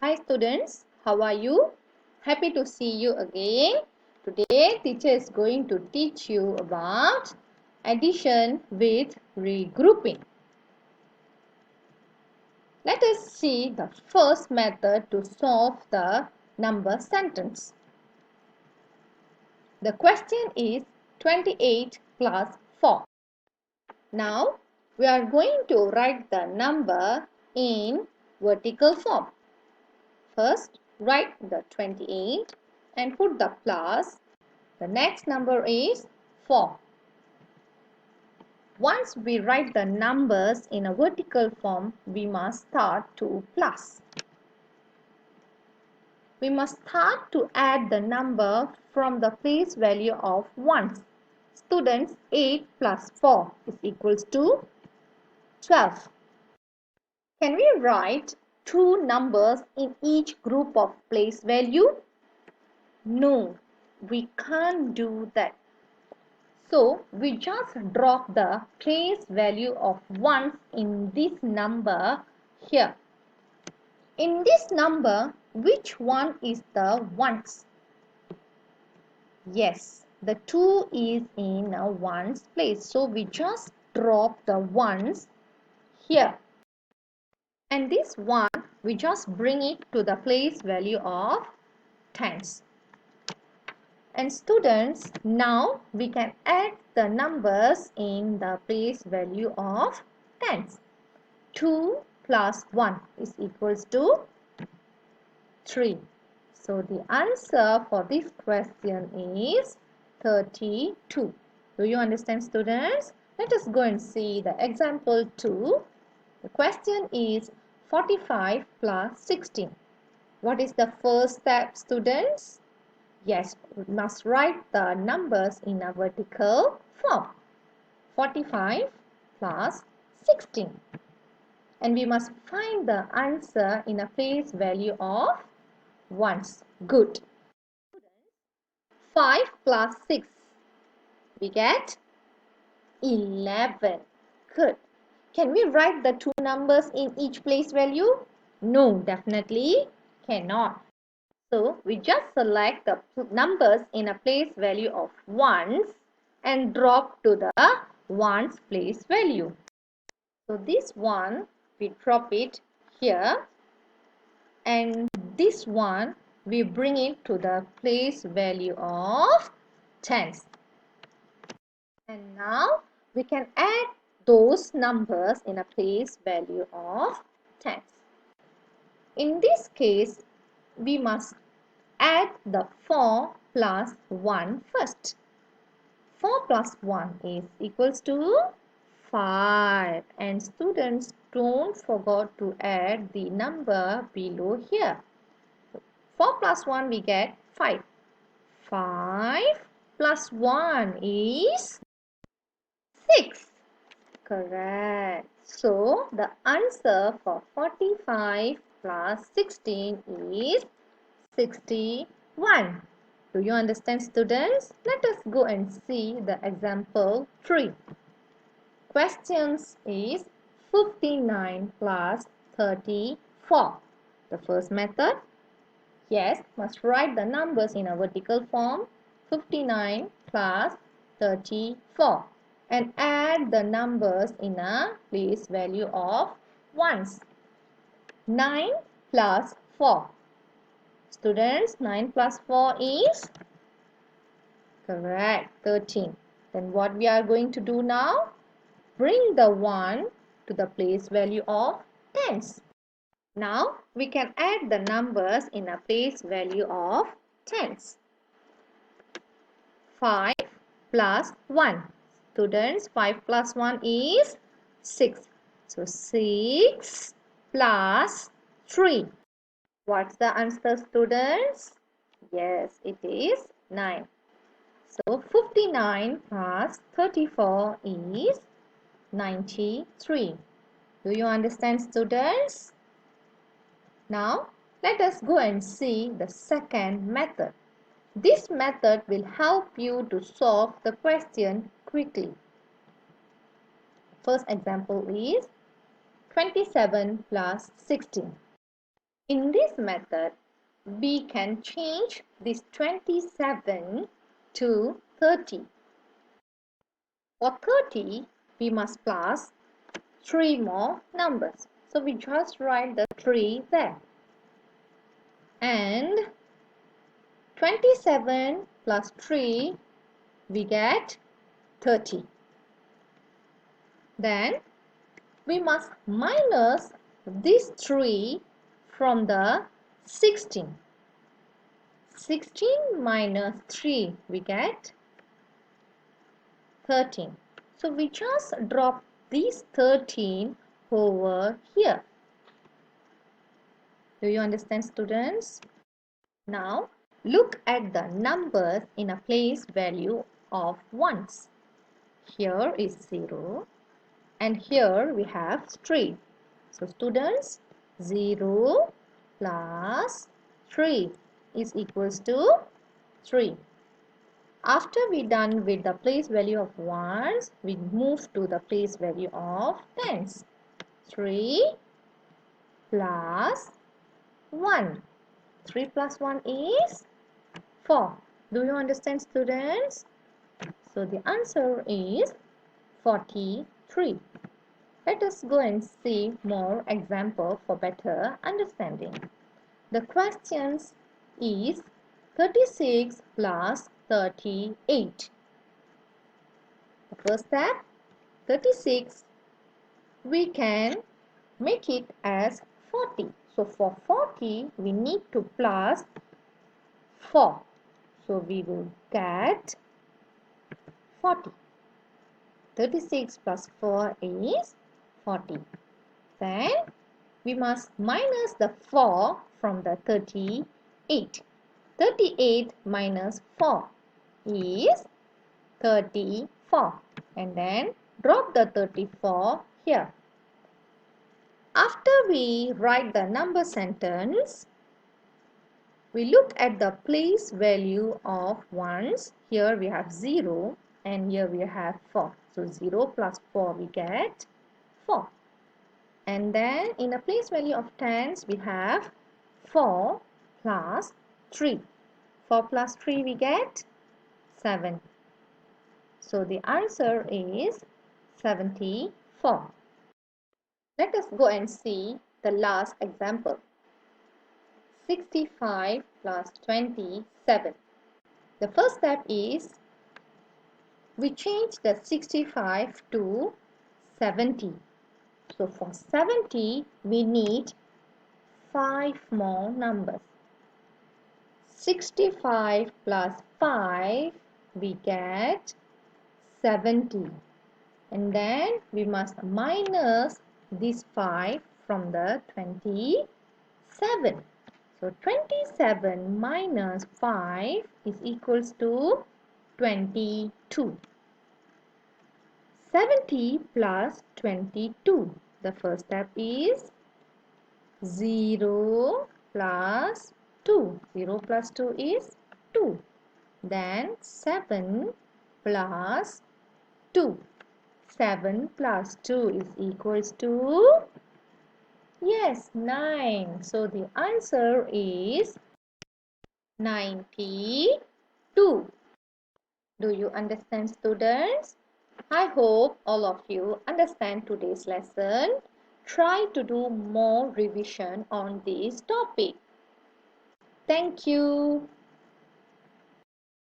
Hi students, how are you? Happy to see you again. Today teacher is going to teach you about addition with regrouping. Let us see the first method to solve the number sentence. The question is 28 plus 4. Now we are going to write the number in vertical form. First, write the 28 and put the plus. The next number is 4. Once we write the numbers in a vertical form, we must start to plus. We must start to add the number from the place value of ones. Students, 8 plus 4 is equals to 12. Can we write two numbers in each group of place value? No, we can't do that. So we just drop the place value of ones in this number here. In this number, which one is the ones? Yes, the 2 is in a ones place. So we just drop the ones here. And this 1, we just bring it to the place value of tens. And students, now we can add the numbers in the place value of tens. 2 plus 1 is equals to 3. So the answer for this question is 32. Do you understand, students? Let us go and see the example 2. The question is 45 plus 16. What is the first step, students? Yes, we must write the numbers in a vertical form. 45 plus 16. And we must find the answer in a place value of ones. Good. 5 plus 6. We get 11. Good. Can we write the two numbers in each place value? No, definitely cannot. So we just select the numbers in a place value of ones and drop to the ones place value. So this one we drop it here and this one we bring it to the place value of tens. And now we can add those numbers in a place value of tens. In this case, we must add the 4 plus 1 first. 4 plus 1 is equals to 5. And students, don't forget to add the number below here. 4 plus 1 we get 5. 5 plus 1 is 6. Correct. So the answer for 45 plus 16 is 61. Do you understand, students? Let us go and see the example 3. Questions is 59 plus 34. The first method. Yes, must write the numbers in a vertical form. 59 plus 34. And add the numbers in a place value of ones. 9 plus 4. Students, 9 plus 4 is correct, 13. Then what we are going to do now? Bring the 1 to the place value of tens. Now we can add the numbers in a place value of tens. 5 plus 1. Students, 5 plus 1 is 6. So 6 plus 3. What's the answer, students? Yes, it is 9. So 59 plus 34 is 93. Do you understand, students? Now, let us go and see the second method. This method will help you to solve the question quickly. First example is 27 plus 16. In this method, we can change this 27 to 30. For 30, we must plus 3 more numbers. So we just write the 3 there. And 27 plus 3, we get 30. Then we must minus this 3 from the 16. 16 minus 3, we get 13. So we just drop these 13 over here. Do you understand, students? Now look at the numbers in a place value of ones. Here is 0 and here we have 3. So students, 0 plus 3 is equals to 3. After we done with the place value of ones, we move to the place value of tens. 3 plus 1. 3 plus 1 is 4. Do you understand, students? So the answer is 43. Let us go and see more example for better understanding. The questions is 36 plus 38. The first step, 36, we can make it as 40. So for 40, we need to plus 4. So we will get 40. 36 plus 4 is 40. Then we must minus the 4 from the 38. 38 minus 4 is 34. And then drop the 34 here. After we write the number sentence, we look at the place value of ones. Here we have 0 and here we have 4. So 0 plus 4 we get 4. And then in a place value of tens we have 4 plus 3. 4 plus 3 we get 7. So the answer is 74. Let us go and see the last example. 65 plus 27. The first step is we change the 65 to 70. So for 70, we need 5 more numbers. 65 plus 5, we get 70. And then we must minus this 5 from the 27. So 27 minus 5 is equals to 22. 70 plus 22. The first step is 0 plus 2. 0 plus 2 is 2. Then 7 plus 2. 7 plus 2 is equals to, yes, 9. So the answer is 92. Do you understand, students? I hope all of you understand today's lesson. Try to do more revision on this topic. Thank you.